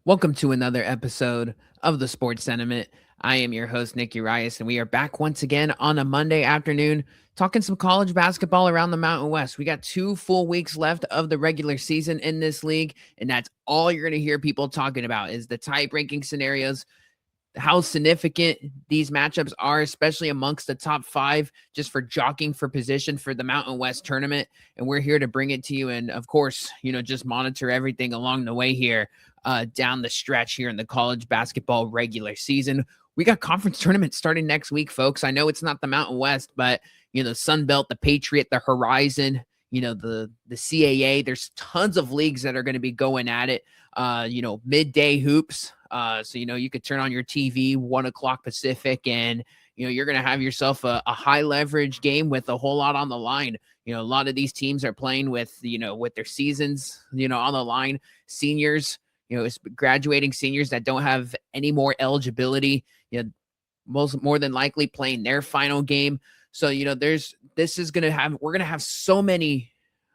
Welcome to another episode of the Sports Sentiment. I am your host, Nick Urias, and we are back once again on a Monday afternoon talking some college basketball around the Mountain West. We got 2 full weeks left of the regular season in this league, and that's all you're going to hear people talking about is the type ranking scenarios, how significant these matchups are, especially amongst the top five, just for jockeying for position for the Mountain West tournament. And we're here to bring it to you. And of course, just monitor everything along the way here down the stretch here in the college basketball regular season. We got conference tournaments starting next week, folks. I know it's not the Mountain West, but Sun Belt, the Patriot, the Horizon, the CAA. There's tons of leagues that are going to be going at it. Midday hoops. So you could turn on your TV 1 o'clock Pacific, and you're going to have yourself a high leverage game with a whole lot on the line. A lot of these teams are playing with with their seasons on the line. Seniors, it's graduating seniors that don't have any more eligibility. More than likely playing their final game. So we're gonna have so many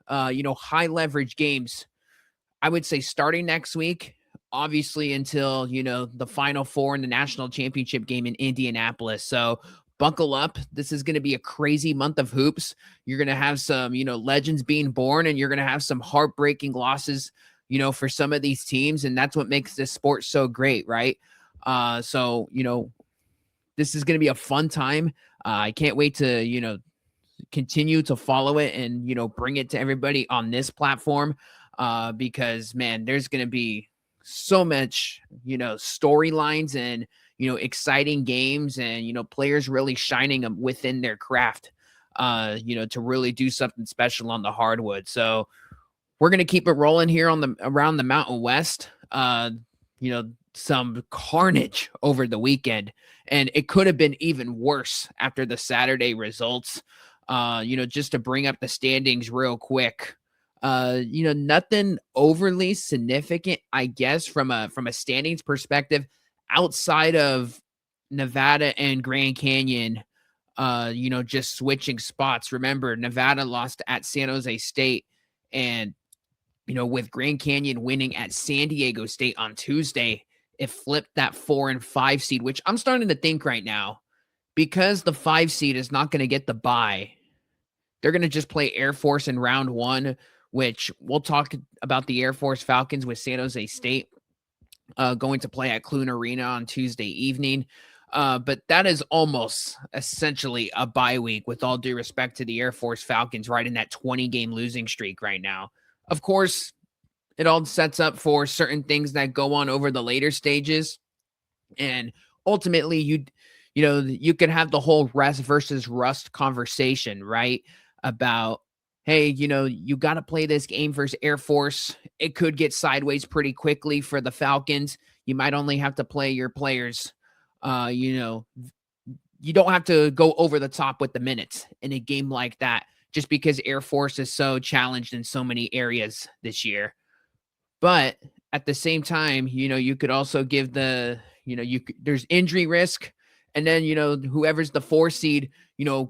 high leverage games. I would say starting next week, obviously until the Final Four and the national championship game in Indianapolis. So buckle up. This is going to be a crazy month of hoops. You're going to have some legends being born, and you're going to have some heartbreaking losses for some of these teams, and that's what makes this sport so great, right? So this is going to be a fun time. I can't wait to continue to follow it and bring it to everybody on this platform, because man, there's going to be so much storylines and exciting games, and players really shining within their craft, to really do something special on the hardwood. So we're going to keep it rolling here around the Mountain West. Some carnage over the weekend, and it could have been even worse after the Saturday results. Just to bring up the standings real quick. Nothing overly significant, I guess, from a standings perspective, outside of Nevada and Grand Canyon, just switching spots. Remember, Nevada lost at San Jose State, and with Grand Canyon winning at San Diego State on Tuesday, it flipped that 4 and 5 seed, which I'm starting to think right now, because the 5 seed is not going to get the bye. They're going to just play Air Force in round one, which we'll talk about the Air Force Falcons with San Jose State going to play at Clune Arena on Tuesday evening. But that is almost essentially a bye week, with all due respect to the Air Force Falcons, right in that 20-game losing streak right now. Of course, it all sets up for certain things that go on over the later stages. And ultimately, you could have the whole rest versus rust conversation, right? About, hey, you got to play this game versus Air Force. It could get sideways pretty quickly for the Falcons. You might only have to play your players. You don't have to go over the top with the minutes in a game like that, just because Air Force is so challenged in so many areas this year. But at the same time, you could also give there's injury risk. And then, whoever's the 4 seed,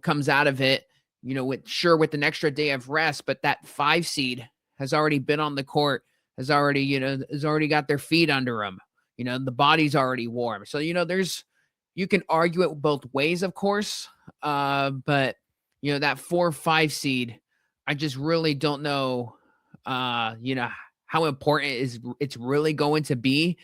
comes out of it, with an extra day of rest. But that 5 seed has already been on the court, has already got their feet under them. The body's already warm. So, you can argue it both ways, of course. But, that 4-5 seed, I just really don't know, how important it's really going to be.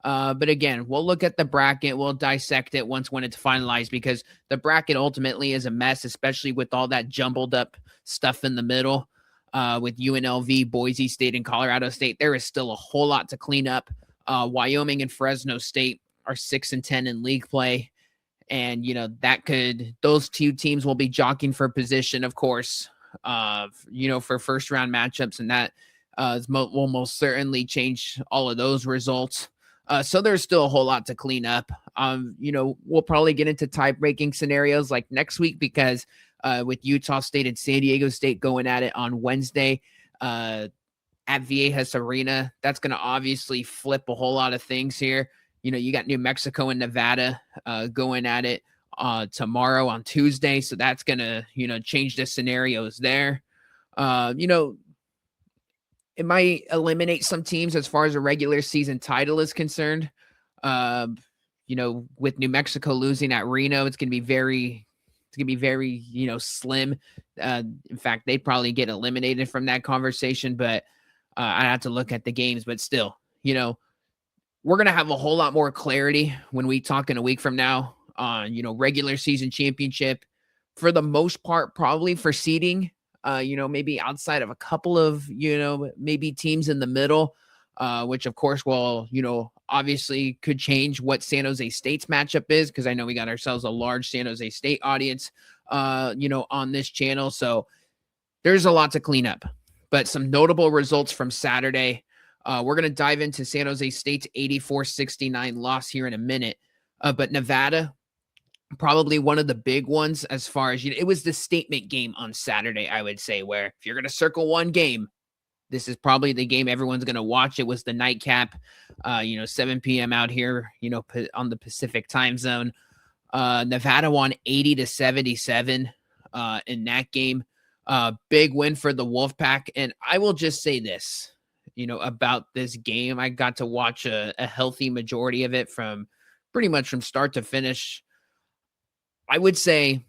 But again, we'll look at the bracket. We'll dissect it when it's finalized, because the bracket ultimately is a mess, especially with all that jumbled up stuff in the middle, with UNLV, Boise State, and Colorado State. There is still a whole lot to clean up. Wyoming and Fresno State are 6-10 in league play. And, those two teams will be jockeying for position, of course, for first round matchups. And that will most certainly change all of those results. So there's still a whole lot to clean up. We'll probably get into tie-breaking scenarios like next week, because with Utah State and San Diego State going at it on Wednesday at Viejas Arena, that's going to obviously flip a whole lot of things here. You got New Mexico and Nevada going at it tomorrow on Tuesday. So that's going to, change the scenarios there. It might eliminate some teams as far as a regular season title is concerned. Um, with New Mexico losing at Reno, it's gonna be very, slim. In fact, they'd probably get eliminated from that conversation, but I have to look at the games, but still, we're gonna have a whole lot more clarity when we talk in a week from now on, regular season championship. For the most part, probably for seeding, maybe outside of a couple of, maybe teams in the middle, which of course will, obviously could change what San Jose State's matchup is, because I know we got ourselves a large San Jose State audience, on this channel. So there's a lot to clean up, but some notable results from Saturday. We're going to dive into San Jose State's 84-69 loss here in a minute. But Nevada, probably one of the big ones as far as, it was the statement game on Saturday, I would say, where if you're going to circle one game, this is probably the game everyone's going to watch. It was the nightcap, 7 p.m. out here, on the Pacific time zone. Nevada won 80-77 in that game. Big win for the Wolfpack. And I will just say this, about this game. I got to watch a healthy majority of it from pretty much from start to finish. I would say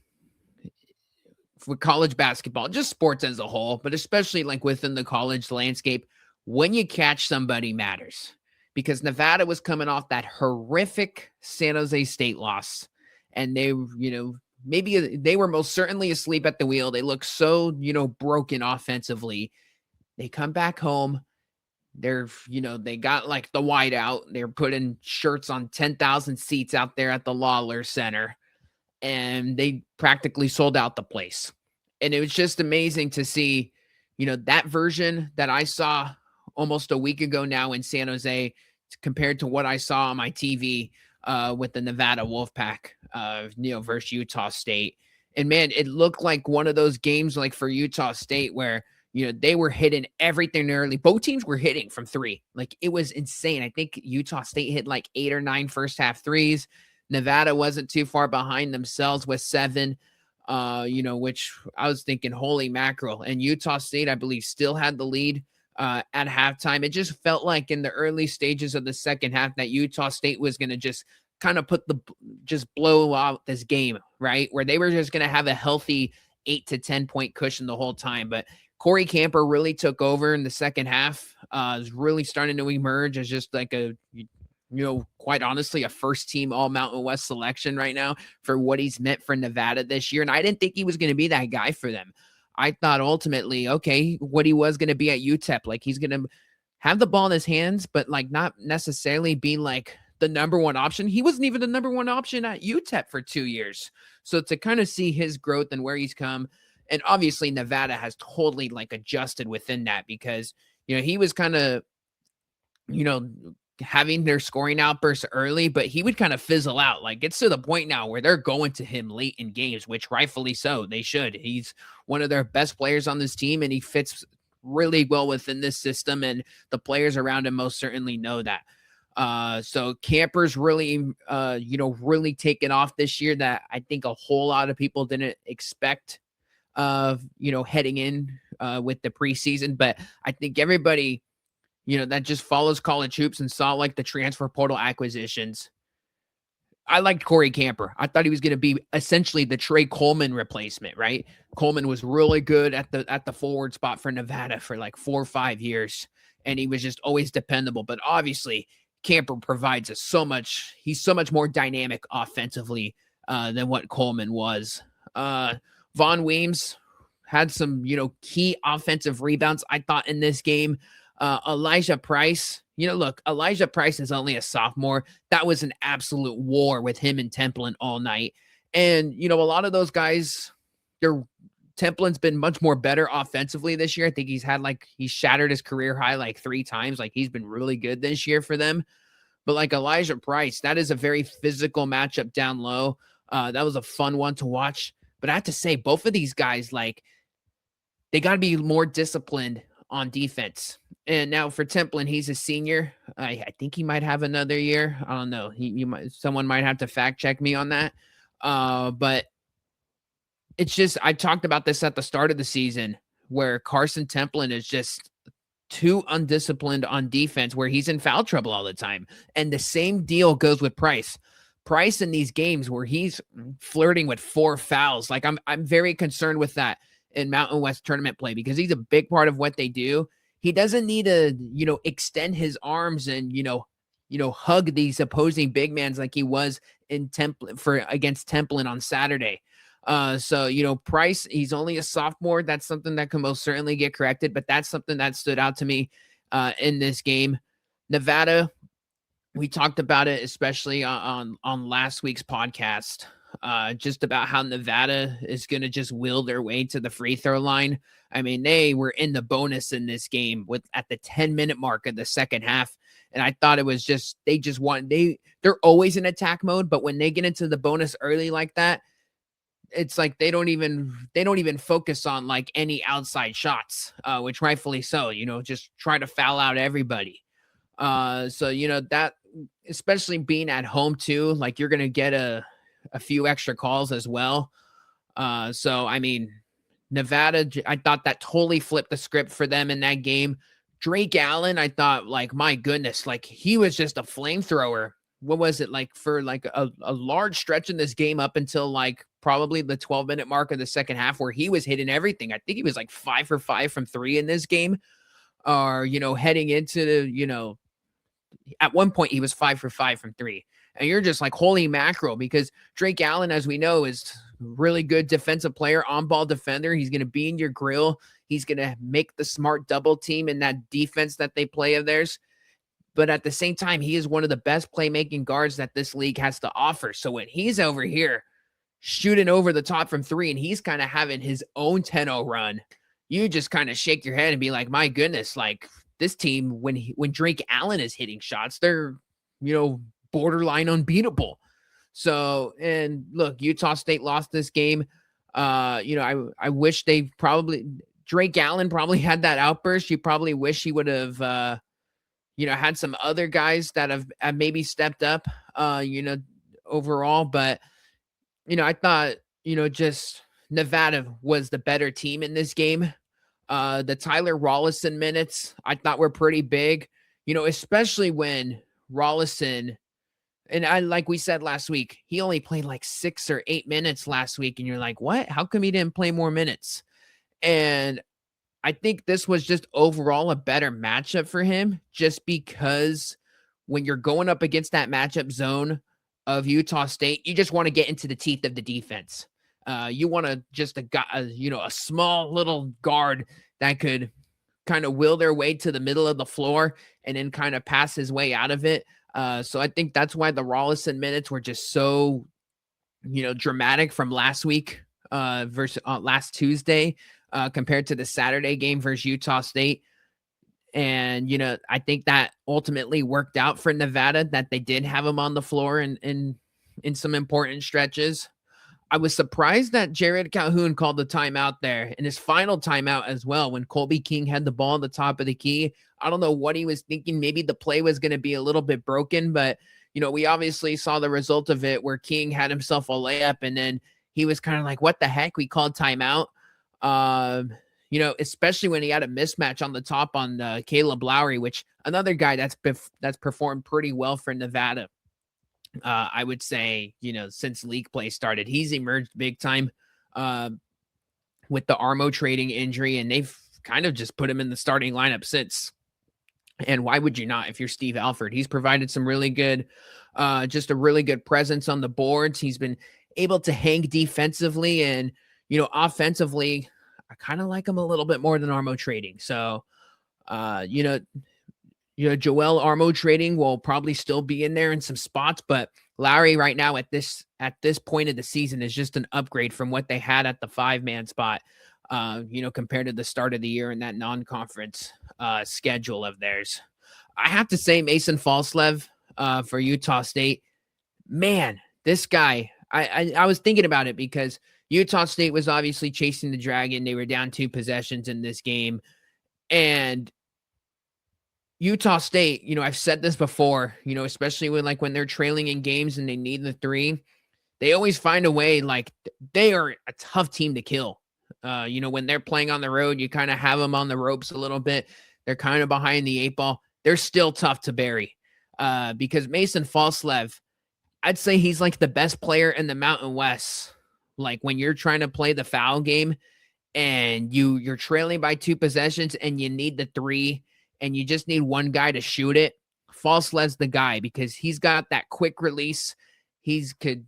for college basketball, just sports as a whole, but especially like within the college landscape, when you catch somebody matters, because Nevada was coming off that horrific San Jose State loss, and they, maybe they were most certainly asleep at the wheel. They look so, broken offensively. They come back home. They're, they got like the whiteout. They're putting shirts on 10,000 seats out there at the Lawler Center, and they practically sold out the place. And it was just amazing to see, that version that I saw almost a week ago now in San Jose compared to what I saw on my TV with the Nevada Wolfpack, versus Utah State. And man, it looked like one of those games like for Utah State where, they were hitting everything early. Both teams were hitting from three. Like, it was insane. I think Utah State hit like 8 or 9 first half threes. Nevada wasn't too far behind themselves with 7, which I was thinking, holy mackerel. And Utah State, I believe, still had the lead at halftime. It just felt like in the early stages of the second half that Utah State was going to just kind of just blow out this game, right? Where they were just going to have a healthy 8 to 10 point cushion the whole time. But Corey Camper really took over in the second half, is really starting to emerge as just like quite honestly, a first team all Mountain West selection right now for what he's meant for Nevada this year. And I didn't think he was going to be that guy for them. I thought ultimately, okay, what he was going to be at UTEP, like he's going to have the ball in his hands, but like not necessarily be like the number one option. He wasn't even the number one option at UTEP for 2 years. So to kind of see his growth and where he's come, and obviously Nevada has totally like adjusted within that, because, he was kind of, having their scoring outbursts early, but he would kind of fizzle out. Like, it's to the point now where they're going to him late in games, which rightfully so. They should. He's one of their best players on this team, and he fits really well within this system, and the players around him most certainly know that. So Camper's really, really taken off this year, that I think a whole lot of people didn't expect, heading in with the preseason. But I think everybody, that just follows college hoops and saw like the transfer portal acquisitions. I liked Corey Camper. I thought he was going to be essentially the Trey Coleman replacement, right? Coleman was really good at the forward spot for Nevada for like 4 or 5 years, and he was just always dependable. But obviously, Camper provides us so much. He's so much more dynamic offensively than what Coleman was. Von Weems had some, key offensive rebounds, I thought, in this game. Elijah Price, Elijah Price is only a sophomore. That was an absolute war with him and Templin all night. And, a lot of those guys, Templin's been much more better offensively this year. I think he's shattered his career high like 3 times. Like, he's been really good this year for them. But like Elijah Price, that is a very physical matchup down low. That was a fun one to watch. But I have to say, both of these guys, like, they got to be more disciplined on defense. And now for Templin, he's a senior. I think he might have another year. I don't know. Someone might have to fact check me on that. But it's just, I talked about this at the start of the season, where Carson Templin is just too undisciplined on defense where he's in foul trouble all the time. And the same deal goes with Price. Price in these games where he's flirting with 4 fouls. Like I'm very concerned with that in Mountain West tournament play because he's a big part of what they do. He doesn't need to, extend his arms and, hug these opposing big mans like he was in against Templin on Saturday. So, Price, he's only a sophomore. That's something that can most certainly get corrected, but that's something that stood out to me in this game. Nevada, we talked about it, especially on last week's podcast, just about how Nevada is going to just will their way to the free throw line. I mean, they were in the bonus in this game at the 10-minute mark of the second half. And I thought it was just, they're always in attack mode, but when they get into the bonus early like that, it's like they don't even focus on like any outside shots, which rightfully so, just try to foul out everybody. So, that, especially being at home too, like you're going to get a few extra calls as well. So, I mean, Nevada, I thought that totally flipped the script for them in that game. Drake Allen, I thought, like, my goodness, like he was just a flamethrower. What was it like for like a large stretch in this game up until like probably the 12-minute mark of the second half where he was hitting everything. I think he was like 5 for 5 from 3 in this game. Or, heading into, at one point he was 5 for 5 from 3. And you're just like, holy mackerel, because Drake Allen, as we know, is really good defensive player, on-ball defender. He's going to be in your grill. He's going to make the smart double team in that defense that they play of theirs. But at the same time, he is one of the best playmaking guards that this league has to offer. So when he's over here shooting over the top from 3 and he's kind of having his own 10-0 run, you just kind of shake your head and be like, my goodness, like this team, when Drake Allen is hitting shots, they're, borderline unbeatable. So, and look, Utah State lost this game. I wish Drake Allen probably had that outburst. You probably wish he would have, had some other guys that have maybe stepped up, overall. But, I thought, just Nevada was the better team in this game. The Tyler Rollison minutes I thought were pretty big, especially when Rollison, and like we said last week, he only played like 6 or 8 minutes last week. And you're like, what? How come he didn't play more minutes? And I think this was just overall a better matchup for him, just because when you're going up against that matchup zone of Utah State, you just want to get into the teeth of the defense. You want to just a small little guard that could kind of will their way to the middle of the floor and then kind of pass his way out of it. So I think that's why the Rollison minutes were just so, dramatic from last week versus last Tuesday compared to the Saturday game versus Utah State. And, I think that ultimately worked out for Nevada, that they did have him on the floor in some important stretches. I was surprised that Jared Calhoun called the timeout there, and his final timeout as well, when Colby King had the ball at the top of the key. I don't know what he was thinking. Maybe the play was going to be a little bit broken, but, we obviously saw the result of it where King had himself a layup, and then he was kind of like, what the heck? We called timeout. Especially when he had a mismatch on the top on Caleb Lowry, which another guy that's performed pretty well for Nevada. I would say, since league play started, he's emerged big time with the Armo trading injury, and they've kind of just put him in the starting lineup since. And why would you not if you're Steve Alford? He's provided some really good, just a really good presence on the boards. He's been able to hang defensively, and, offensively, I kind of like him a little bit more than Armo trading. So, Joel Armo trading will probably still be in there in some spots, but Lowry right now at this point of the season is just an upgrade from what they had at the 5-man spot, compared to the start of the year in that non-conference schedule of theirs. I have to say Mason Falslev for Utah State, man, this guy, I was thinking about it because Utah State was obviously chasing the Dragon. They were down 2 possessions in this game, and Utah State, I've said this before, especially when they're trailing in games and they need the 3, they always find a way. Like, they are a tough team to kill. When they're playing on the road, you kind of have them on the ropes a little bit. They're kind of behind the 8 ball. They're still tough to bury because Mason Falslev, I'd say he's like the best player in the Mountain West. Like when you're trying to play the foul game and you're trailing by 2 possessions and you need the 3 and you just need one guy to shoot it, Falslev's the guy because he's got that quick release. He's could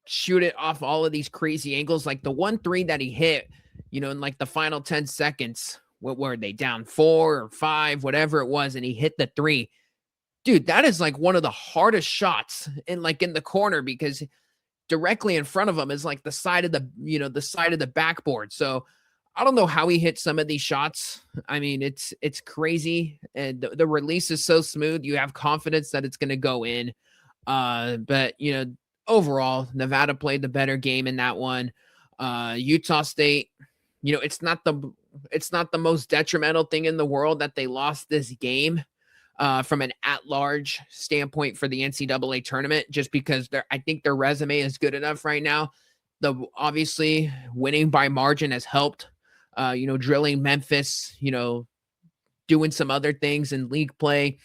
shoot it off all of these crazy angles. Like the 1-3 that he hit, in like the final 10 seconds, what were they down 4 or 5, whatever it was, and he hit the 3. Dude, that is like one of the hardest shots in the corner because directly in front of him is like the side of the side of the backboard. So I don't know how he hit some of these shots. I mean, it's crazy. And the release is so smooth. You have confidence that it's going to go in. But overall, Nevada played the better game in that one. Utah State, it's not the most detrimental thing in the world that they lost this game from an at-large standpoint for the NCAA tournament, just because I think their resume is good enough right now. Obviously winning by margin has helped. Drilling Memphis, doing some other things in league play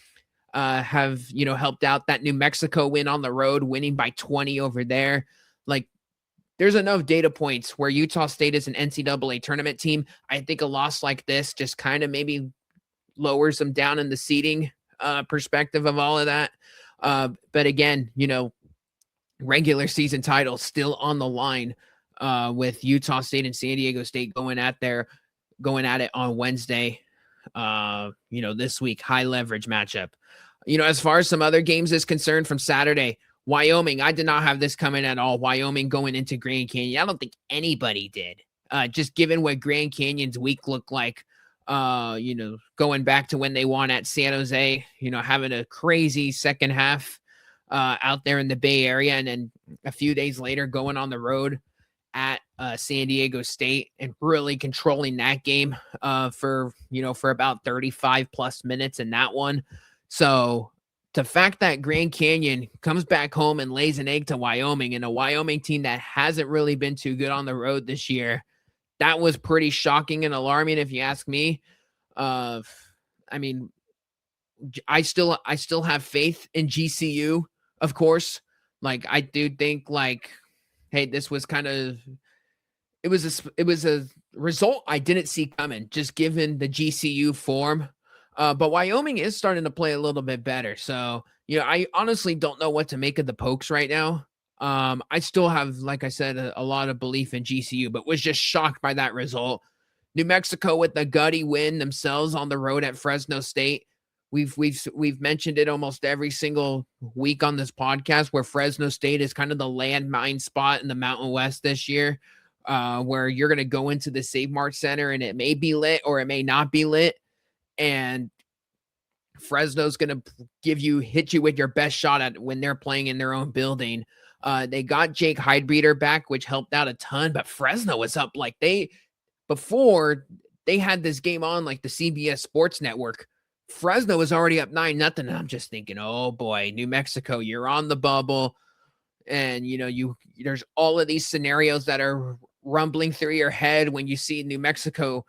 have helped out. That New Mexico win on the road, winning by 20 over there. Like, there's enough data points where Utah State is an NCAA tournament team. I think a loss like this just kind of maybe lowers them down in the seeding perspective of all of that. But again, regular season title still on the line with Utah State and San Diego State going at it on Wednesday. This week, high leverage matchup. As far as some other games is concerned from Saturday, Wyoming, I did not have this coming at all. Wyoming going into Grand Canyon. I don't think anybody did. Just given what Grand Canyon's week looked like, going back to when they won at San Jose, having a crazy second half out there in the Bay Area, and then a few days later going on the road at San Diego State and really controlling that game for about 35 plus minutes in that one. So the fact that Grand Canyon comes back home and lays an egg to Wyoming, and a Wyoming team that hasn't really been too good on the road this year, that was pretty shocking and alarming, if you ask me. I mean, I still have faith in GCU, of course. Like, I do think, like, hey, this was it was a result I didn't see coming, just given the GCU form. But Wyoming is starting to play a little bit better. So, I honestly don't know what to make of the Pokes right now. I still have, like I said, a lot of belief in GCU, but was just shocked by that result. New Mexico with the gutty win themselves on the road at Fresno State. We've mentioned it almost every single week on this podcast, where Fresno State is kind of the landmine spot in the Mountain West this year, where you're going to go into the Save Mart Center and it may be lit or it may not be lit. And Fresno's going to hit you with your best shot at when they're playing in their own building. They got Jake Heidbreeder back, which helped out a ton, but Fresno was up before they had this game on like the CBS Sports Network. Fresno was already up 9-0. And I'm just thinking, oh boy, New Mexico, you're on the bubble. And, there's all of these scenarios that are rumbling through your head when you see New Mexico,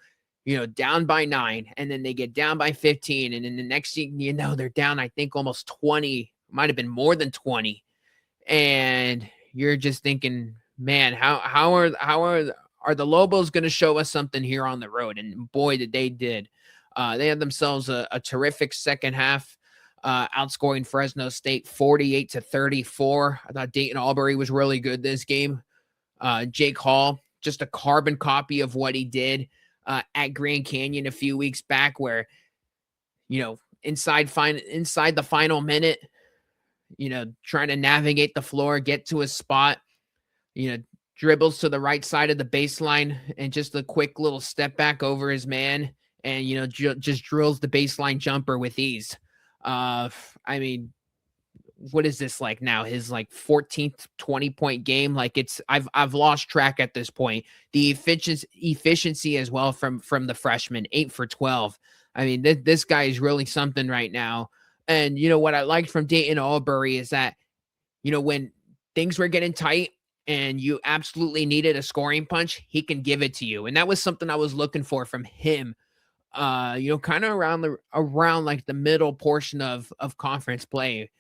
down by 9, and then they get down by 15. And then the next thing they're down, I think almost 20, might have been more than 20. And you're just thinking, man, how are the Lobos going to show us something here on the road? And boy, they did. They had themselves a terrific second half, outscoring Fresno State 48-34. I thought Dayton Albury was really good this game. Jake Hall, just a carbon copy of what he did at Grand Canyon a few weeks back, where, inside the final minute, trying to navigate the floor, get to a spot, dribbles to the right side of the baseline and just a quick little step back over his man and, just drills the baseline jumper with ease. I mean, what is this like now? His 14th 20-point game. Like, I've lost track at this point. The efficiency as well from the freshman, 8 for 12. I mean, this guy is really something right now. And what I liked from Dayton Albury is that, when things were getting tight and you absolutely needed a scoring punch, he can give it to you. And that was something I was looking for from him kind of around like the middle portion of conference play.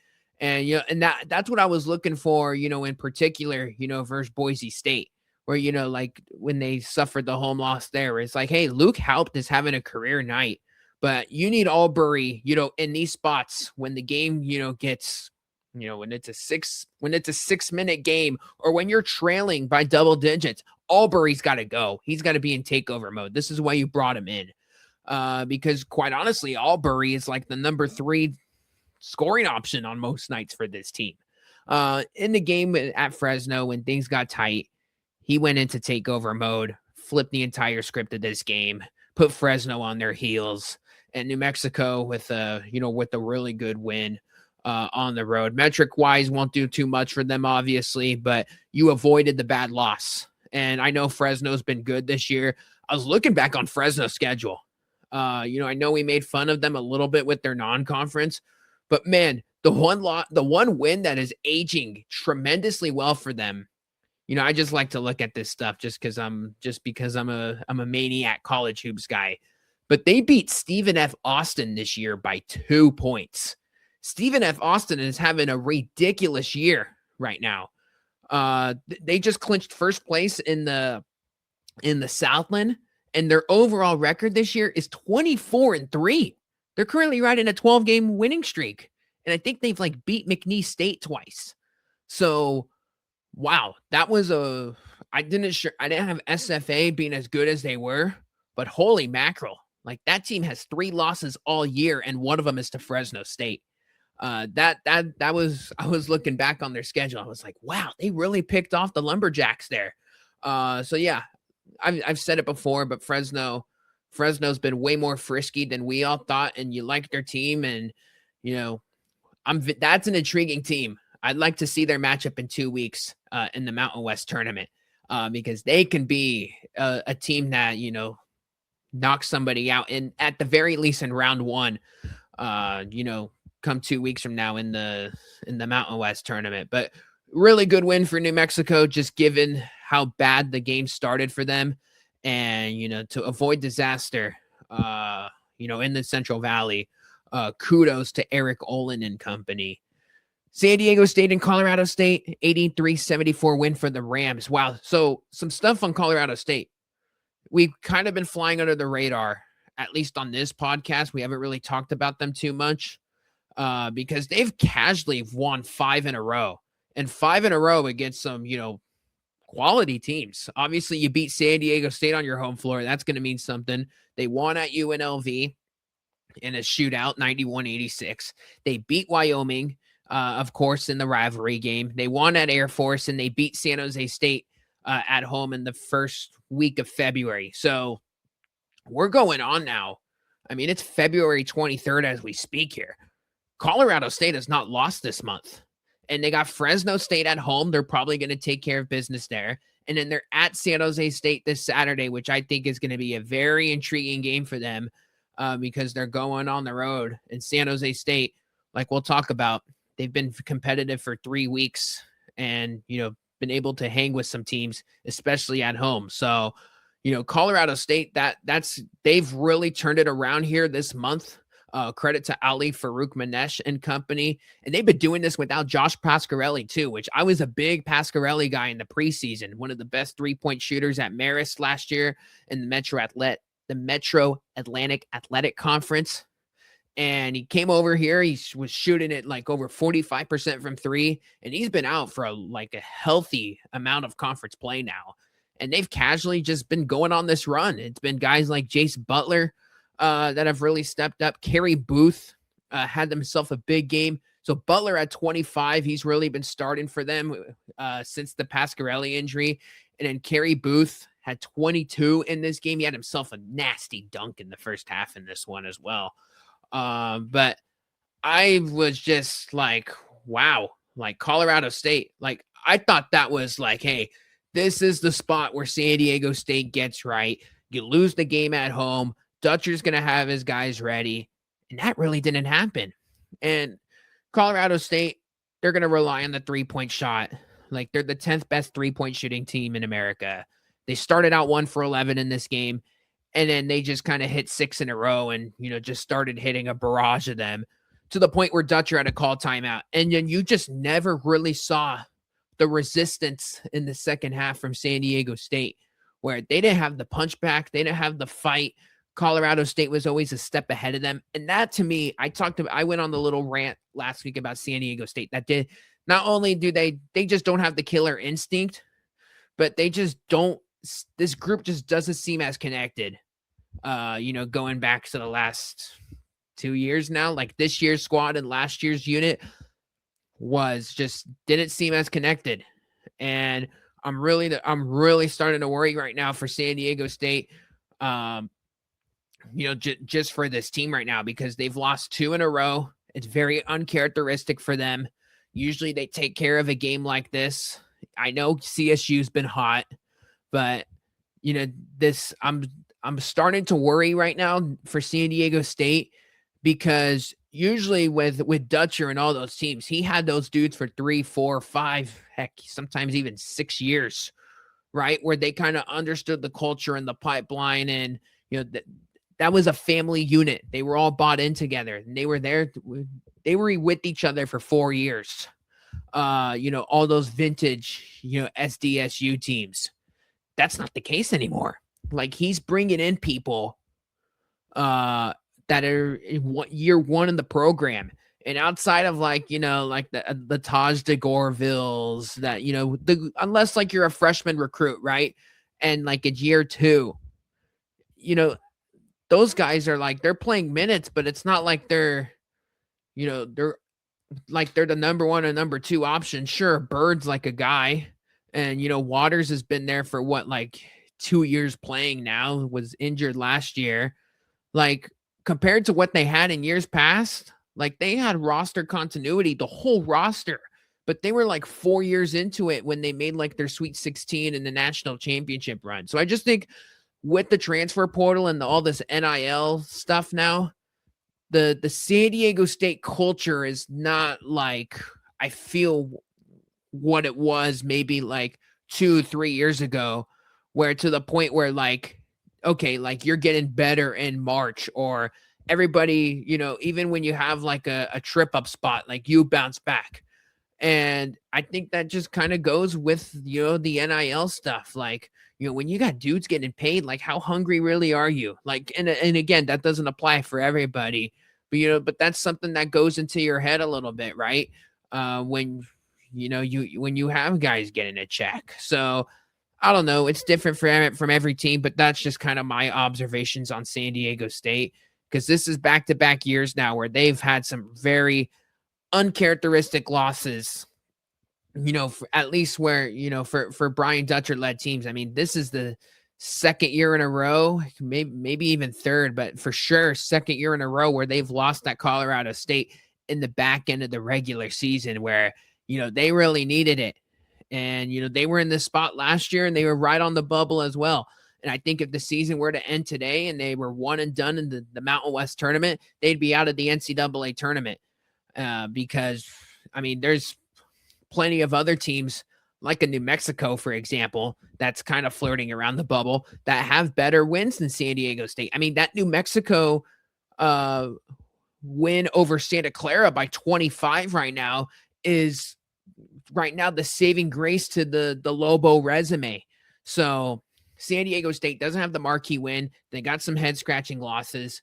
And and that's what I was looking for, in particular, versus Boise State, where like when they suffered the home loss there, it's like, hey, Luke Haupt is having a career night, but you need Albury, in these spots when the game, gets, when it's a 6-minute game, or when you're trailing by double digits, Albury's got to go. He's got to be in takeover mode. This is why you brought him in. Because quite honestly, Albury is like the number 3 scoring option on most nights for this team. In the game at Fresno, when things got tight, he went into takeover mode, flipped the entire script of this game, put Fresno on their heels, and New Mexico with a really good win on the road. Metric wise, won't do too much for them, obviously, but you avoided the bad loss. And I know Fresno's been good this year. I was looking back on Fresno's schedule. I know we made fun of them a little bit with their non-conference, but man, the one win that is aging tremendously well for them. I just like to look at this stuff just because I'm a maniac college hoops guy. But they beat Stephen F. Austin this year by 2 points. Stephen F. Austin is having a ridiculous year right now. They just clinched first place in the Southland, and their overall record this year is 24-3. They're currently riding a 12-game winning streak, and I think they've like beat McNeese State twice. So, wow, that was I didn't have SFA being as good as they were, but holy mackerel, like that team has 3 losses all year, and one of them is to Fresno State. I was looking back on their schedule. I was like, wow, they really picked off the Lumberjacks there. So yeah, I've said it before, but Fresno's been way more frisky than we all thought, and you like their team, and that's an intriguing team. I'd like to see their matchup in 2 weeks in the Mountain West tournament because they can be a team that knocks somebody out at the very least in round 1. Come 2 weeks from now in the Mountain West tournament. But really good win for New Mexico, just given how bad the game started for them, and to avoid disaster in the Central Valley. Kudos to Eric Olin and company. San Diego State and Colorado State, 83-74 win for the Rams. Wow. So some stuff on Colorado State. We've kind of been flying under the radar, at least on this podcast. We haven't really talked about them too much because they've casually won 5 in a row, and 5 in a row against some, quality teams. Obviously, you beat San Diego State on your home floor. That's going to mean something. They won at UNLV in a shootout, 91-86. They beat Wyoming, of course, in the rivalry game. They won at Air Force, and they beat San Jose State at home in the first week of February. So we're going on now. I mean, it's February 23rd as we speak here. Colorado State has not lost this month. And they got Fresno State at home. They're probably going to take care of business there. And then they're at San Jose State this Saturday, which I think is going to be a very intriguing game for them because they're going on the road. And San Jose State, like we'll talk about, they've been competitive for 3 weeks and, been able to hang with some teams, especially at home. So, Colorado State, they've really turned it around here this month. Credit to Ali Farouk Manesh and company. And they've been doing this without Josh Pasquarelli too, which I was a big Pasquarelli guy in the preseason, one of the best 3-point shooters at Marist last year in the Metro Atlantic Athletic Conference. And he came over here. He was shooting it like over 45% from 3. And he's been out for a healthy amount of conference play now. And they've casually just been going on this run. It's been guys like Jace Butler that have really stepped up. Kerry Booth had himself a big game. So Butler at 25, he's really been starting for them since the Pasquarelli injury. And then Kerry Booth had 22 in this game. He had himself a nasty dunk in the first half in this one as well. But I was just like, wow, like Colorado State. Like I thought that was like, hey, this is the spot where San Diego State gets right. You lose the game at home. Dutcher's going to have his guys ready. And that really didn't happen. And Colorado State, they're going to rely on the 3-point shot. Like they're the 10th best 3-point shooting team in America. They started out 1 for 11 in this game. And then they just kind of hit 6 in a row and, just started hitting a barrage of them to the point where Dutcher had to call timeout. And then you just never really saw the resistance in the second half from San Diego State, where they didn't have the punch back. They didn't have the fight. Colorado State was always a step ahead of them. And that, to me, I went on the little rant last week about San Diego State. That did not only do they just don't have the killer instinct, but they just don't, this group just doesn't seem as connected. Going back to the last 2 years now, like this year's squad and last year's unit didn't seem as connected. And I'm really starting to worry right now for San Diego State. Just for this team right now, because they've lost 2 in a row. It's very uncharacteristic for them. Usually they take care of a game like this. I know CSU's been hot, but I'm starting to worry right now for San Diego State, because usually with Dutcher and all those teams, he had those dudes for 3, 4, 5, heck, sometimes even 6 years, right? Where they kind of understood the culture and the pipeline, and that was a family unit. They were all bought in together, and they were there. They were with each other for 4 years. All those vintage, SDSU teams. That's not the case anymore. Like, he's bringing in people that are year one in the program. And outside of like the Taj DeGorvilles that, unless like you're a freshman recruit, right? And like it's year 2, those guys are like, they're playing minutes, but it's not like they're the number 1 or number 2 option. Sure, Bird's like a guy, and Waters has been there for 2 years playing now, was injured last year. Like, compared to what they had in years past, like they had roster continuity, the whole roster, but they were like 4 years into it when they made like their Sweet 16 and the national championship run. So I just think with the transfer portal and all this NIL stuff now, the San Diego State culture is not like, I feel, what it was maybe like 2-3 years ago, where to the point where like, okay, like you're getting better in March, or everybody, even when you have like a trip up spot, like you bounce back. And I think that just kind of goes with, the NIL stuff. Like, when you got dudes getting paid, like how hungry really are you? Like, and again, that doesn't apply for everybody, but that's something that goes into your head a little bit, right? When, when you have guys getting a check. So I don't know. It's different from every team, but that's just kind of my observations on San Diego State, because this is back-to-back years now where they've had some very uncharacteristic losses, at least where, for Brian Dutcher-led teams. I mean, this is the second year in a row, maybe even third, but for sure second year in a row where they've lost at Colorado State in the back end of the regular season, where, they really needed it. And, they were in this spot last year and they were right on the bubble as well. And I think if the season were to end today and they were one and done in the Mountain West tournament, they'd be out of the NCAA tournament. Because, I mean, there's plenty of other teams like a New Mexico, for example, that's kind of flirting around the bubble, that have better wins than San Diego State. I mean, that New Mexico win over Santa Clara by 25 right now is the saving grace to the Lobo resume. So San Diego State doesn't have the marquee win. They got some head scratching losses,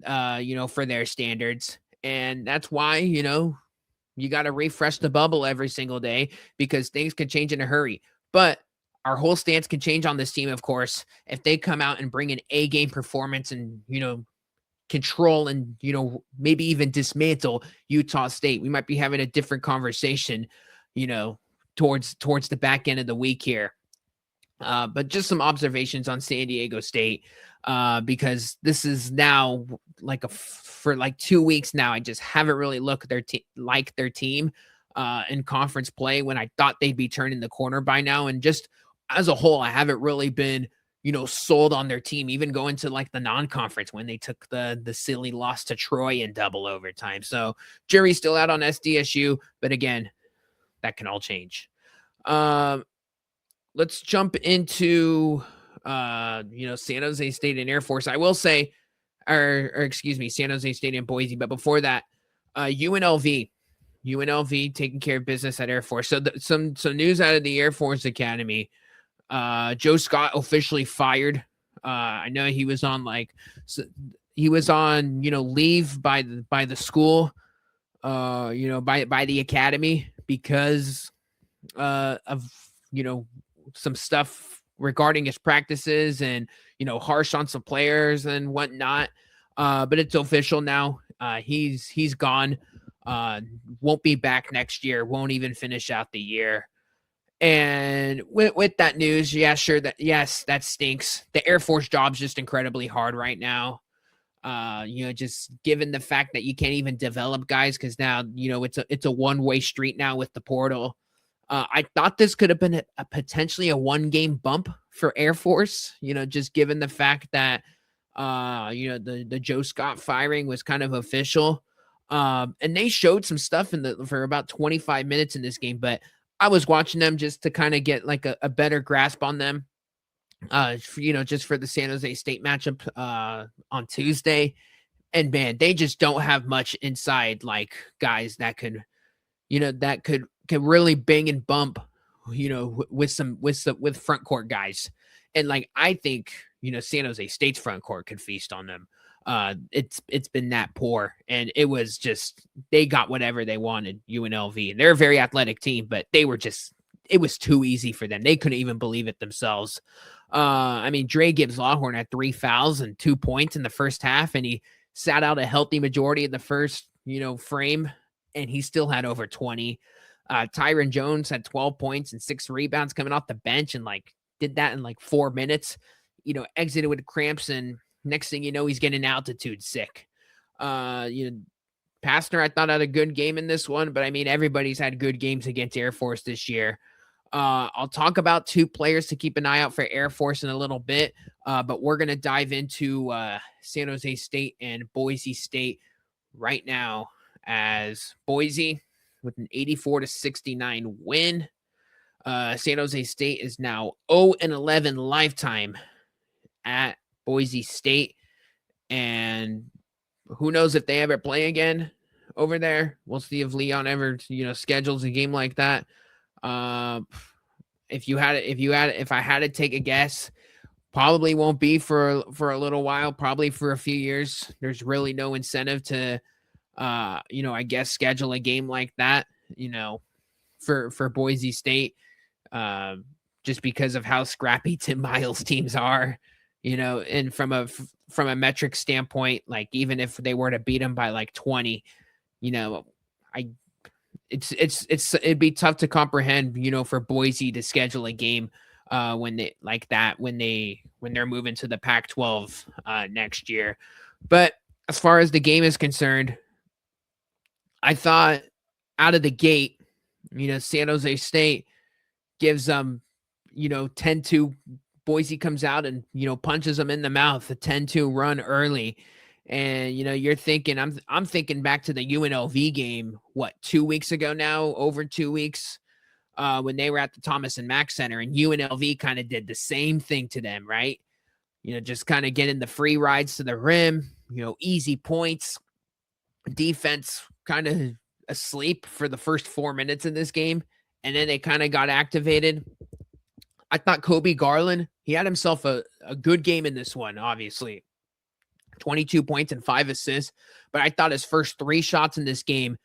for their standards. And that's why, you got to refresh the bubble every single day, because things can change in a hurry. But our whole stance can change on this team, of course, if they come out and bring an A-game performance and, control and, maybe even dismantle Utah State. We might be having a different conversation, towards the back end of the week here. But just some observations on San Diego State, because this is now for 2 weeks now, I just haven't really looked at their team in conference play, when I thought they'd be turning the corner by now. And just as a whole, I haven't really been, sold on their team, even going to the non-conference when they took the silly loss to Troy in double overtime. So jury's still out on SDSU, but again, that can all change. Let's jump into San Jose State and Air Force. I will say, or excuse me, San Jose State and Boise. But before that, UNLV taking care of business at Air Force. So some news out of the Air Force Academy. Joe Scott officially fired. I know he was on leave by the school, by the academy because of some stuff regarding his practices and harsh on some players and whatnot. But it's official now. He's gone. Won't be back next year. Won't even finish out the year. And with that news, yeah, sure, that stinks. The Air Force job's just incredibly hard right now. Just given the fact that you can't even develop guys because now, it's a one-way street now with the portal. I thought this could have been a potentially a one-game bump for Air Force, just given the fact that, the Joe Scott firing was kind of official. And they showed some stuff for about 25 minutes in this game, but I was watching them just to kind of get like a better grasp on them, just for the San Jose State matchup on Tuesday. And man, they just don't have much inside, like guys that could really bang and bump, with front court guys. And like, I think, San Jose State's front court could feast on them. It's been that poor, and it was just, they got whatever they wanted, UNLV, and they're a very athletic team, but it was too easy for them. They couldn't even believe it themselves. Dre Gibbs Lawhorn had 3 fouls and 2 points in the first half, and he sat out a healthy majority of the first, frame, and he still had over 20. Tyron Jones had 12 points and 6 rebounds coming off the bench, and did that in 4 minutes, exited with cramps, and next thing you know, he's getting altitude sick. Pastner, I thought, had a good game in this one, but everybody's had good games against Air Force this year. I'll talk about 2 players to keep an eye out for Air Force in a little bit, but we're going to dive into San Jose State and Boise State right now, as Boise with an 84-69 win. San Jose State is now 0-11 lifetime at Boise State, and who knows if they ever play again over there. We'll see if Leon ever schedules a game like that. If I had to take a guess, probably won't be for a little while, probably for a few years. There's really no incentive to I guess schedule a game like that, for Boise State, just because of how scrappy Tim Miles teams are. And from a metric standpoint, even if they were to beat them by 20, it'd be tough to comprehend, for Boise to schedule a game when they're moving to the Pac-12 next year. But as far as the game is concerned, I thought out of the gate, San Jose State gives them, 10-2. Boise comes out and, punches them in the mouth, a 10-2 run early. And, you're thinking, I'm thinking back to the UNLV game, 2 weeks ago now, over 2 weeks, when they were at the Thomas and Mack Center, and UNLV kind of did the same thing to them, right? Just kind of getting the free rides to the rim, easy points, defense kind of asleep for the first 4 minutes in this game. And then they kind of got activated. I thought Kobe Garland, he had himself a good game in this one, obviously. 22 points and 5 assists. But I thought his first 3 shots in this game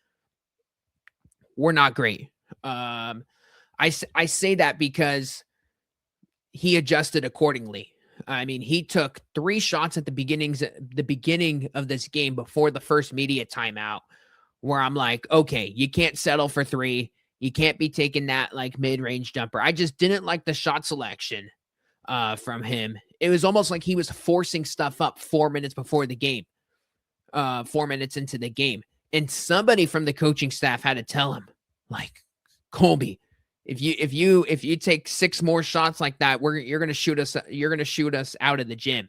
were not great. I say that because he adjusted accordingly. He took 3 shots at the beginning of this game before the first media timeout, where I'm like, okay, you can't settle for 3. You can't be taking that mid-range jumper. I just didn't like the shot selection from him. It was almost like he was forcing stuff up 4 minutes before the game, 4 minutes into the game. And somebody from the coaching staff had to tell him, Colby, if you take 6 more shots like that, you're gonna shoot us out of the gym.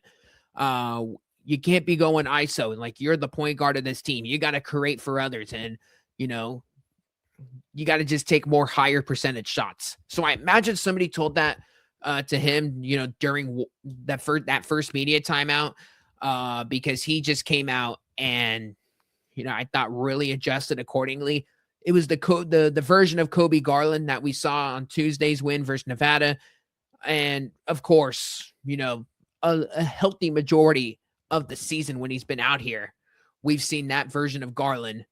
You can't be going ISO, and you're the point guard of this team. You got to create for others, and you got to just take more higher percentage shots. So I imagine somebody told that to him, during that first media timeout, because he just came out and, I thought really adjusted accordingly. It was the version of Kobe Garland that we saw on Tuesday's win versus Nevada. And of course, a healthy majority of the season when he's been out here, we've seen that version of Garland.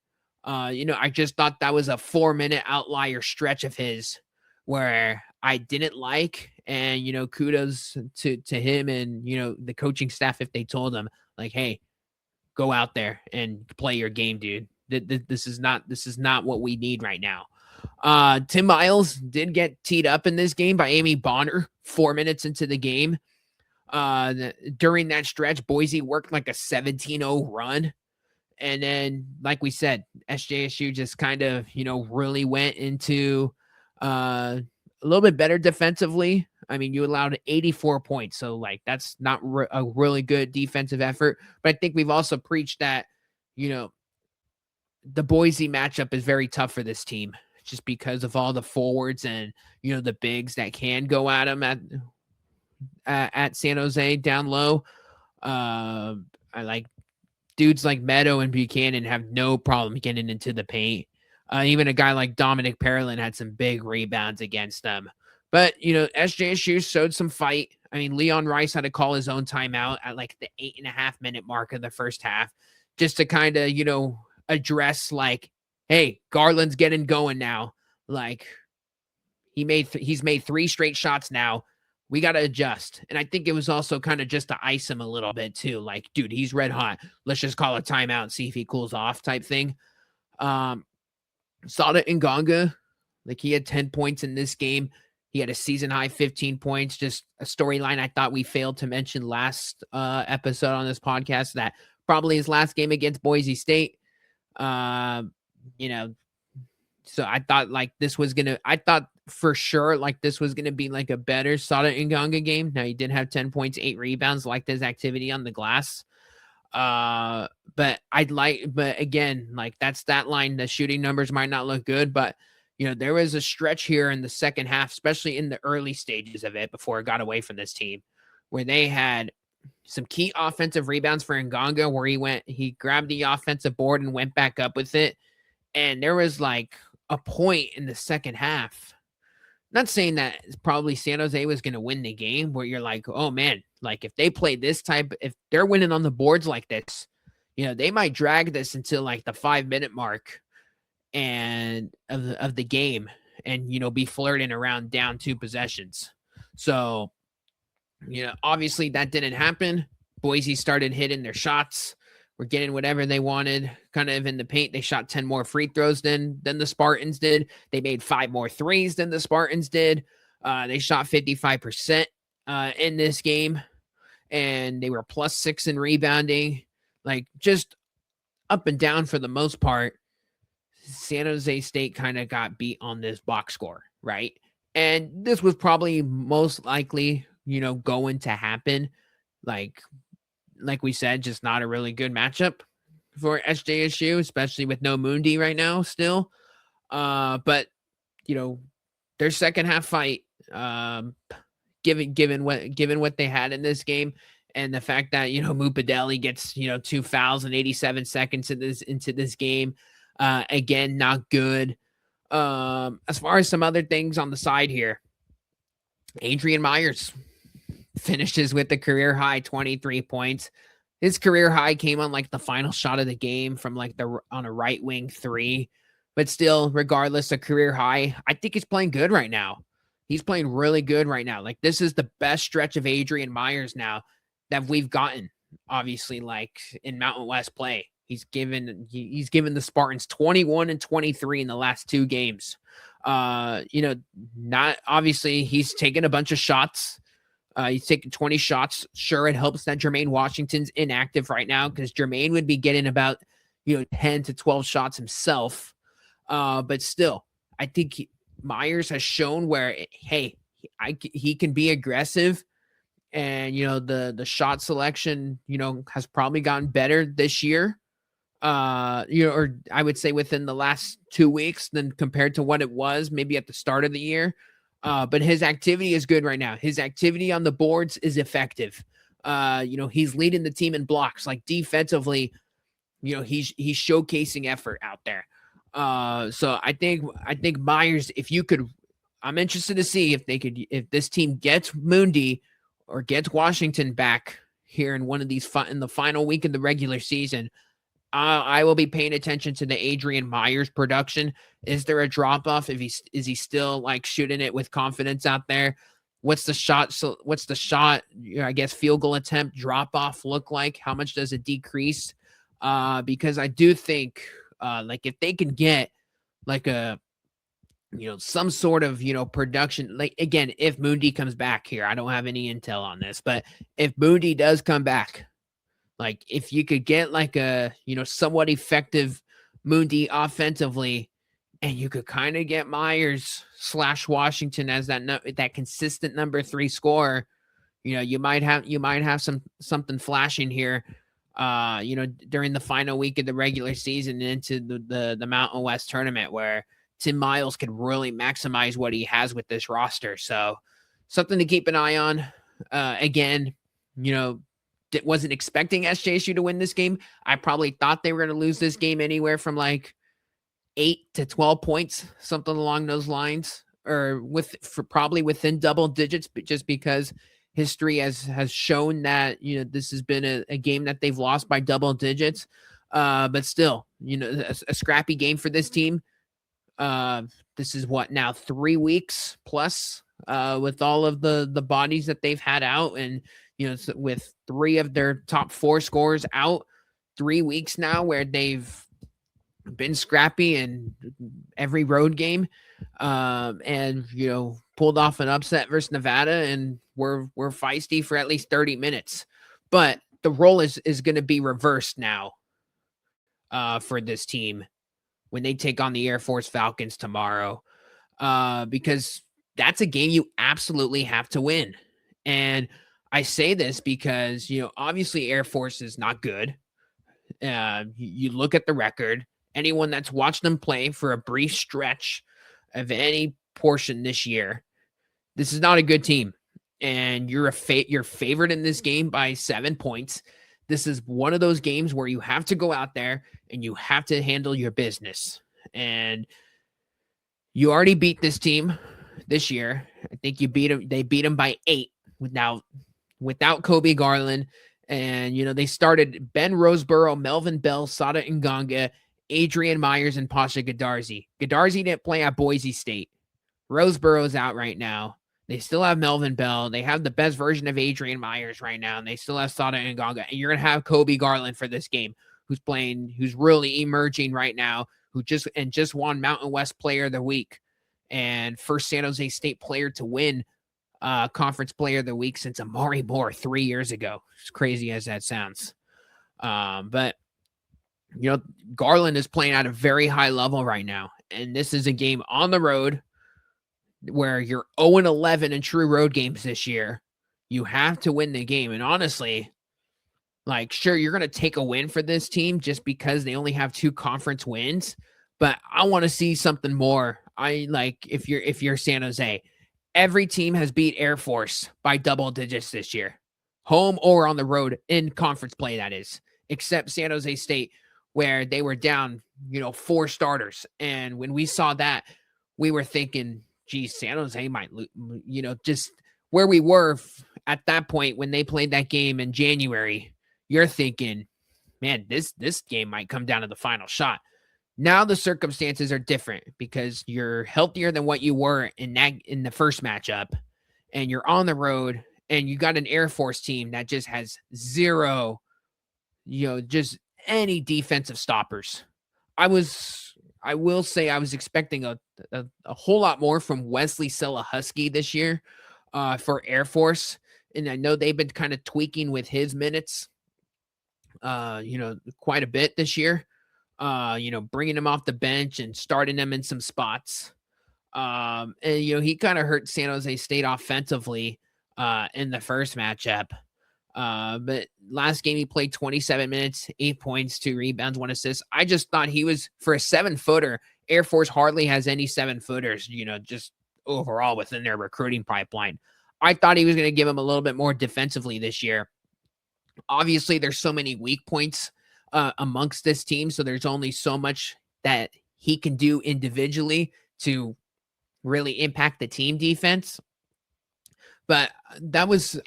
I just thought that was a 4-minute outlier stretch of his where I didn't like. And, kudos to him and, the coaching staff if they told him, like, hey, go out there and play your game, dude. This is not what we need right now. Tim Miles did get teed up in this game by Amy Bonner 4 minutes into the game. During that stretch, Boise worked like a 17-0 run. And then, like we said, SJSU just kind of, really went into a little bit better defensively. I mean, you allowed 84 points. So, like, that's not a really good defensive effort. But I think we've also preached that, the Boise matchup is very tough for this team just because of all the forwards and, the bigs that can go at them at San Jose down low. I like dudes like Meadow and Buchanan have no problem getting into the paint. Even a guy like Dominic Parolin had some big rebounds against them. But, SJSU showed some fight. I mean, Leon Rice had to call his own timeout at like the 8.5-minute mark of the first half just to kind of, address like, hey, Garland's getting going now. Like, he's made 3 straight shots now. We got to adjust. And I think it was also kind of just to ice him a little bit too. Like, dude, he's red hot. Let's just call a timeout and see if he cools off type thing. Sada Nganga, like he had 10 points in this game. He had a season high 15 points. Just a storyline I thought we failed to mention last episode on this podcast, that probably his last game against Boise State. So I thought like I thought for sure like this was gonna be like a better Sada Nganga game. Now he did have 10 points, 8 rebounds, liked his activity on the glass. But again, like that's that line. The shooting numbers might not look good, but there was a stretch here in the second half, especially in the early stages of it before it got away from this team, where they had some key offensive rebounds for Nganga, where he grabbed the offensive board and went back up with it. And there was like a point in the second half. Not saying that probably San Jose was going to win the game, where you're like, oh man, like if they play this type, if they're winning on the boards like this, they might drag this until like the 5-minute mark and of the game and, be flirting around down 2 possessions. So, obviously that didn't happen. Boise started hitting their shots. We're getting whatever they wanted kind of in the paint. They shot 10 more free throws than the Spartans did. They made 5 more threes than the Spartans did. They shot 55% in this game, and they were +6 in rebounding. Like just up and down for the most part. San Jose State kind of got beat on this box score, right? And this was probably most likely, going to happen. Like we said, just not a really good matchup for SJSU, especially with no Mundi right now still. But their second half fight, given what they had in this game, and the fact that Mupadeli gets 2 fouls in 87 seconds into this game, again not good. As far as some other things on the side here, Adrian Myers finishes with the career high 23 points. His career high came on like the final shot of the game from like on a right wing 3, but still, regardless of career high, I think he's playing good right now. He's playing really good right now. Like this is the best stretch of Adrian Myers now that we've gotten, obviously, like in Mountain West play. He's given the Spartans 21 and 23 in the last 2 games. Not obviously he's taken a bunch of shots. He's taking 20 shots. Sure, it helps that Jermaine Washington's inactive right now, because Jermaine would be getting about 10 to 12 shots himself. But still, I think Myers has shown where he can be aggressive, and the shot selection has probably gotten better this year. Or I would say within the last 2 weeks than compared to what it was maybe at the start of the year. But his activity is good right now. His activity on the boards is effective. He's leading the team in blocks. Like defensively, he's showcasing effort out there. So I think Myers, if you could, I'm interested to see if this team gets Moondy or gets Washington back here in one of these in the final week of the regular season. I will be paying attention to the Adrian Myers production. Is there a drop off? Is he still like shooting it with confidence out there? What's the shot? So what's the shot? I guess field goal attempt drop off look like? How much does it decrease? Because I do think like if they can get like some sort of production, like again, if Moondy comes back here, I don't have any intel on this, but if Moondy does come back, like if you could get like a somewhat effective Moondy offensively, and you could kind of get Myers / Washington as that consistent number 3 scorer, you might have something flashing here, during the final week of the regular season and into the Mountain West tournament where Tim Miles could really maximize what he has with this roster. So something to keep an eye on. Again, wasn't expecting SJSU to win this game. I probably thought they were going to lose this game anywhere from like 8 to 12 points, something along those lines, or probably within double digits, just because history has shown that, this has been a game that they've lost by double digits. But still, a scrappy game for this team. This is what now 3 weeks plus, with all of the bodies that they've had out, and with 3 of their top 4 scorers out, 3 weeks now where they've been scrappy in every road game, and pulled off an upset versus Nevada, and we're feisty for at least 30 minutes. But the role is going to be reversed now, for this team when they take on the Air Force Falcons tomorrow, because that's a game you absolutely have to win. And I say this because, obviously Air Force is not good. You look at the record, anyone that's watched them play for a brief stretch of any portion this year, this is not a good team. And you're favored in this game by 7 points. This is one of those games where you have to go out there and you have to handle your business. And you already beat this team this year. I think you beat them. They beat them by 8 without Kobe Garland. And, they started Ben Roseboro, Melvin Bell, Sada Nganga, Adrian Myers, and Pasha Gadarzi. Gadarzi didn't play at Boise State. Roseboro's out right now. They still have Melvin Bell. They have the best version of Adrian Myers right now, and they still have Sada Nganga. And you're going to have Kobe Garland for this game, who's really emerging right now, who just won Mountain West Player of the Week and first San Jose State player to win Conference Player of the Week since Amari Moore 3 years ago. As crazy as that sounds. But Garland is playing at a very high level right now, and this is a game on the road where you're 0-11 in true road games this year. You have to win the game. And honestly, like, sure, you're going to take a win for this team just because they only have 2 conference wins, but I want to see something more. If you're San Jose, every team has beat Air Force by double digits this year, home or on the road in conference play, that is, except San Jose State, where they were down, 4 starters. And when we saw that, we were thinking, geez, San Jose might lose, just where we were at that point when they played that game in January. You're thinking, man, this game might come down to the final shot. Now the circumstances are different because you're healthier than what you were in the first matchup, and you're on the road, and you got an Air Force team that just has zero, just any defensive stoppers. I will say I was expecting a whole lot more from Wesley Selahusky this year for Air Force. And I know they've been kind of tweaking with his minutes, quite a bit this year, bringing him off the bench and starting him in some spots. And, he kind of hurt San Jose State offensively in the first matchup. But last game he played 27 minutes, 8 points, 2 rebounds, 1 assist. I just thought he was, for a 7-footer, Air Force hardly has any 7-footers, just overall within their recruiting pipeline. I thought he was going to give him a little bit more defensively this year. Obviously, there's so many weak points amongst this team, so there's only so much that he can do individually to really impact the team defense. But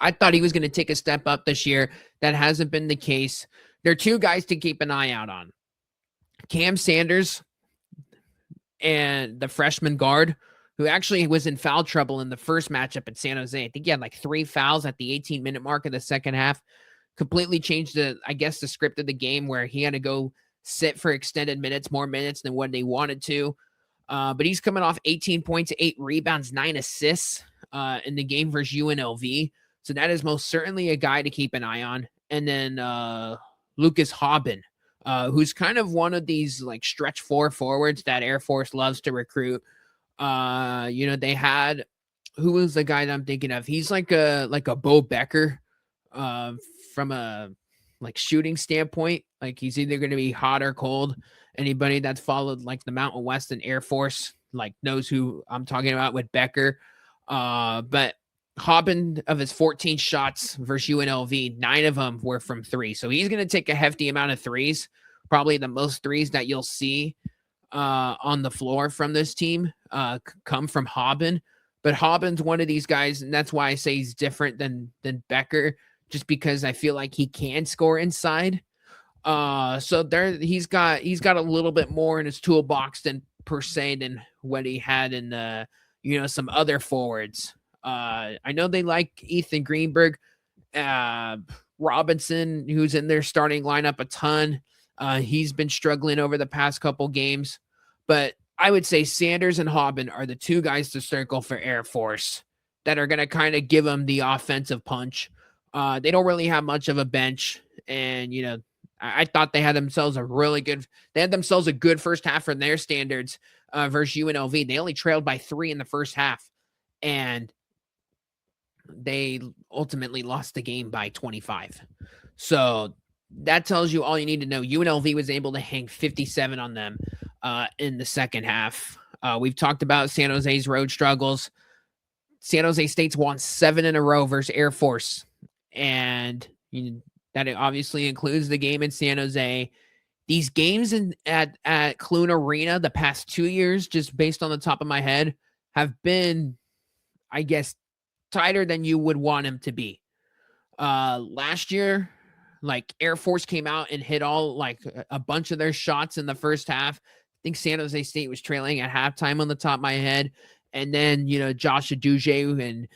I thought he was going to take a step up this year. That hasn't been the case. There are two guys to keep an eye out on: Cam Sanders and the freshman guard, who actually was in foul trouble in the first matchup at San Jose. I think he had like 3 fouls at the 18-minute mark of the second half. Completely changed the script of the game, where he had to go sit for extended minutes, more minutes than what they wanted to. But he's coming off 18 points, 8 rebounds, 9 assists in the game versus UNLV. So that is most certainly a guy to keep an eye on. And then Lucas Hobben, who's kind of one of these like stretch 4 forwards that Air Force loves to recruit. They had, who was the guy that I'm thinking of? He's like a Bo Becker from a like shooting standpoint. Like he's either going to be hot or cold. Anybody that's followed like the Mountain West and Air Force like knows who I'm talking about with Becker. But Hobben, of his 14 shots versus UNLV, 9 of them were from 3. So he's going to take a hefty amount of threes, probably the most threes that you'll see on the floor from this team come from Hobben. But Hobben's one of these guys, and that's why I say he's different than Becker, just because I feel like he can score inside. So there he's got a little bit more in his toolbox than what he had in some other forwards. I know they like Ethan Greenberg, Robinson, who's in their starting lineup a ton. He's been struggling over the past couple games, but I would say Sanders and Hobben are the two guys to circle for Air Force that are going to kind of give them the offensive punch. They don't really have much of a bench, and I thought they had themselves a good first half from their standards versus UNLV. They only trailed by 3 in the first half, and they ultimately lost the game by 25. So that tells you all you need to know. UNLV was able to hang 57 on them in the second half. We've talked about San Jose's road struggles. San Jose State's won 7 in a row versus Air Force, and that obviously includes the game in San Jose. These games at Clune Arena the past 2 years, just based on the top of my head, have been, I guess, tighter than you would want them to be. Last year, like Air Force came out and hit all like a bunch of their shots in the first half. I think San Jose State was trailing at halftime on the top of my head. And then, Josh Aduje and,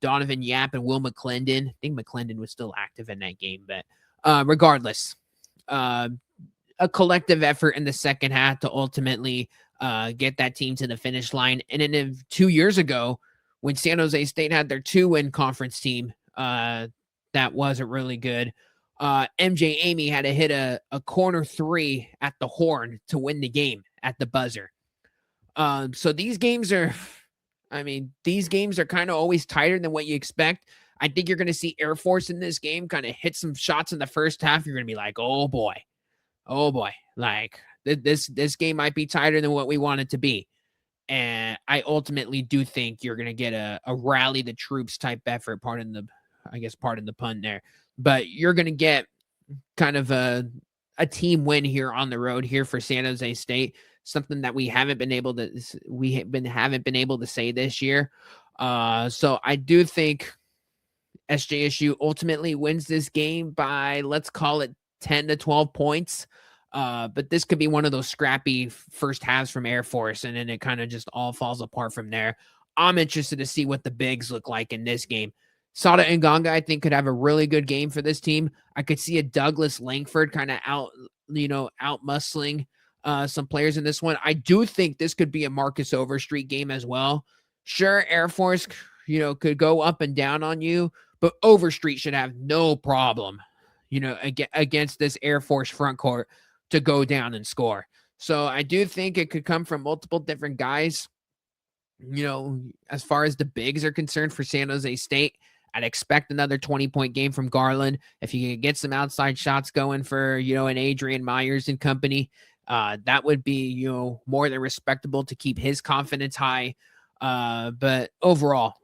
Donovan Yap and Will McClendon. I think McClendon was still active in that game, but regardless, a collective effort in the second half to ultimately get that team to the finish line. And then 2 years ago, when San Jose State had their 2-win conference team, that wasn't really good. MJ Amy had to hit a corner 3 at the horn to win the game at the buzzer. So these games are kind of always tighter than what you expect. I think you're going to see Air Force in this game kind of hit some shots in the first half. You're going to be like, oh boy. Like this game might be tighter than what we want it to be. And I ultimately do think you're going to get a rally the troops type effort, pardon the pun there, but you're going to get kind of a team win here on the road here for San Jose State. Something that we haven't been able to say this year. So I do think SJSU ultimately wins this game by, let's call it 10 to 12 points. But this could be one of those scrappy first halves from Air Force, and then it kind of just all falls apart from there. I'm interested to see what the bigs look like in this game. Sada Nganga, I think, could have a really good game for this team. I could see a Douglas Langford kind of out muscling some players in this one. I do think this could be a Marcus Overstreet game as well. Sure, Air Force, could go up and down on you, but Overstreet should have no problem, against this Air Force front court to go down and score. So I do think it could come from multiple different guys. As far as the bigs are concerned for San Jose State, I'd expect another 20-point game from Garland. If you can get some outside shots going for, an Adrian Myers and company, that would be, more than respectable to keep his confidence high. But overall,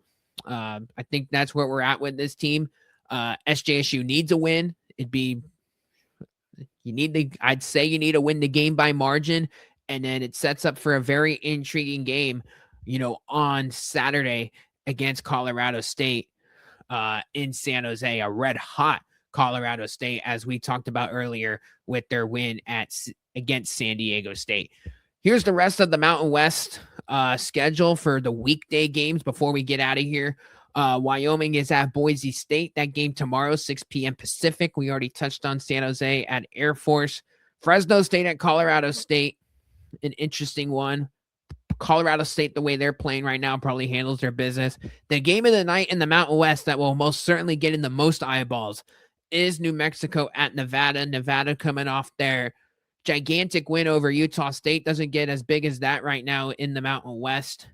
I think that's where we're at with this team. SJSU needs a win. I'd say you need to win the game by margin, and then it sets up for a very intriguing game, on Saturday against Colorado State in San Jose, a red hot Colorado State, as we talked about earlier with their win against San Diego State. Here's the rest of the Mountain West schedule for the weekday games before we get out of here. Wyoming is at Boise State. That game tomorrow, 6 p.m. Pacific. We already touched on San Jose at Air Force. Fresno State at Colorado State. An interesting one. Colorado State, the way they're playing right now, probably handles their business. The game of the night in the Mountain West that will most certainly get in the most eyeballs is New Mexico at Nevada. Nevada coming off their gigantic win over Utah State. Doesn't get as big as that right now in the Mountain West.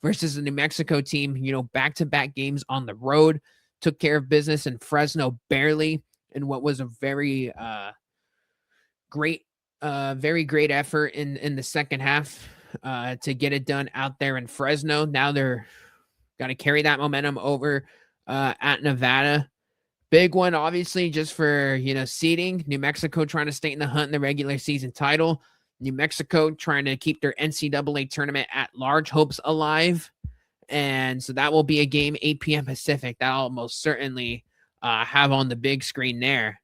Versus the New Mexico team, back-to-back games on the road, took care of business in Fresno barely in what was a very great effort in the second half to get it done out there in Fresno. Now they're got to carry that momentum over at Nevada. Big one, obviously, just for, seeding. New Mexico trying to stay in the hunt in the regular season title. New Mexico trying to keep their NCAA tournament at large hopes alive. And so that will be a game 8 p.m. Pacific. That'll most certainly have on the big screen there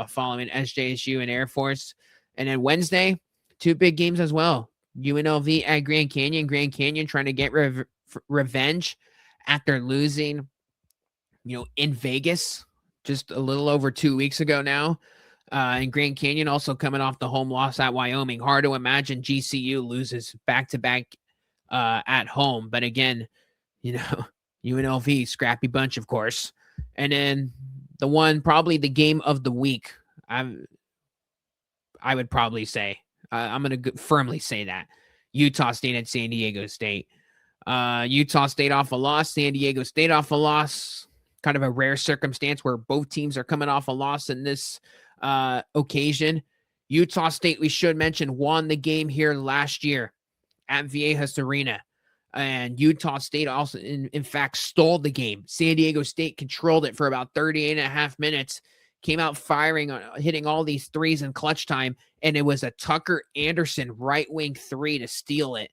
following SJSU and Air Force. And then Wednesday, 2 big games as well. UNLV at Grand Canyon. Grand Canyon trying to get revenge after losing, in Vegas just a little over 2 weeks ago now. And Grand Canyon also coming off the home loss at Wyoming. Hard to imagine GCU loses back-to-back at home. But again, UNLV, scrappy bunch, of course. And then the one, probably the game of the week, I would probably say, I'm going to firmly say that, Utah State at San Diego State. Utah State off a loss, San Diego State off a loss. Kind of a rare circumstance where both teams are coming off a loss in this occasion. Utah State, we should mention, won the game here last year at Viejas Arena. And Utah State also, in fact, stole the game. San Diego State controlled it for about 38.5 minutes, came out firing, hitting all these threes in clutch time, and it was a Tucker Anderson right-wing three to steal it,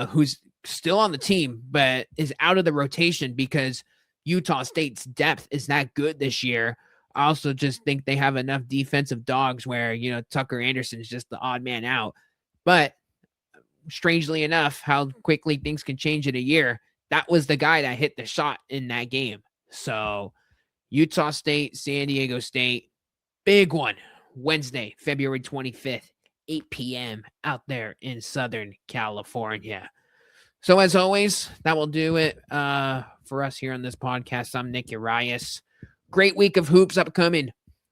who's still on the team, but is out of the rotation because Utah State's depth is that good this year. I also just think they have enough defensive dogs where, Tucker Anderson is just the odd man out. But strangely enough, how quickly things can change in a year, that was the guy that hit the shot in that game. So Utah State, San Diego State, big one, Wednesday, February 25th, 8 p.m. out there in Southern California. So as always, that will do it for us here on this podcast. I'm Nick Urias. Great week of hoops upcoming.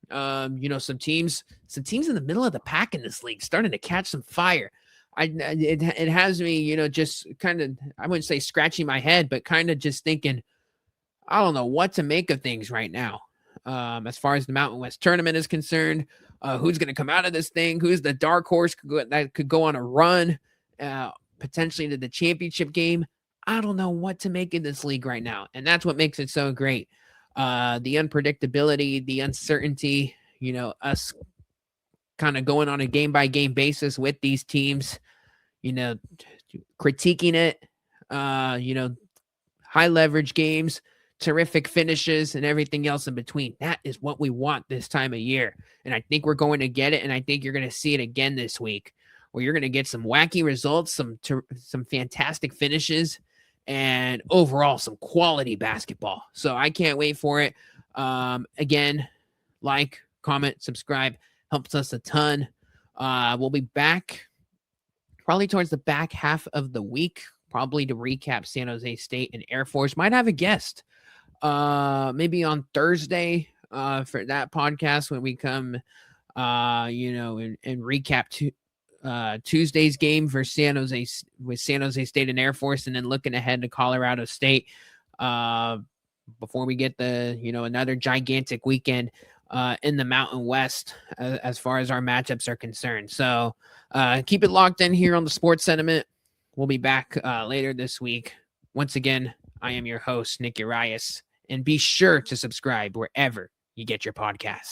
Some teams in the middle of the pack in this league starting to catch some fire. It has me, just kind of, I wouldn't say scratching my head, but kind of just thinking, I don't know what to make of things right now. As far as the Mountain West tournament is concerned, who's going to come out of this thing? Who's the dark horse that could go on a run, potentially into the championship game? I don't know what to make of this league right now. And that's what makes it so great. The unpredictability, the uncertainty, us kind of going on a game-by-game basis with these teams, critiquing it, high-leverage games, terrific finishes, and everything else in between. That is what we want this time of year. And I think we're going to get it, and I think you're going to see it again this week, where you're going to get some wacky results, some fantastic finishes, and overall some quality basketball. So I can't wait for it. Again, like, comment, subscribe, helps us a ton. We'll be back probably towards the back half of the week, probably to recap San Jose State and Air Force. Might have a guest maybe on Thursday for that podcast when we come, and recap Tuesday's game for San Jose State and Air Force, and then looking ahead to Colorado State before we get the another gigantic weekend in the Mountain West as far as our matchups are concerned. So keep it locked in here on the Sports Sentiment. We'll be back later this week. Once again, I am your host, Nick Urias, and be sure to subscribe wherever you get your podcasts.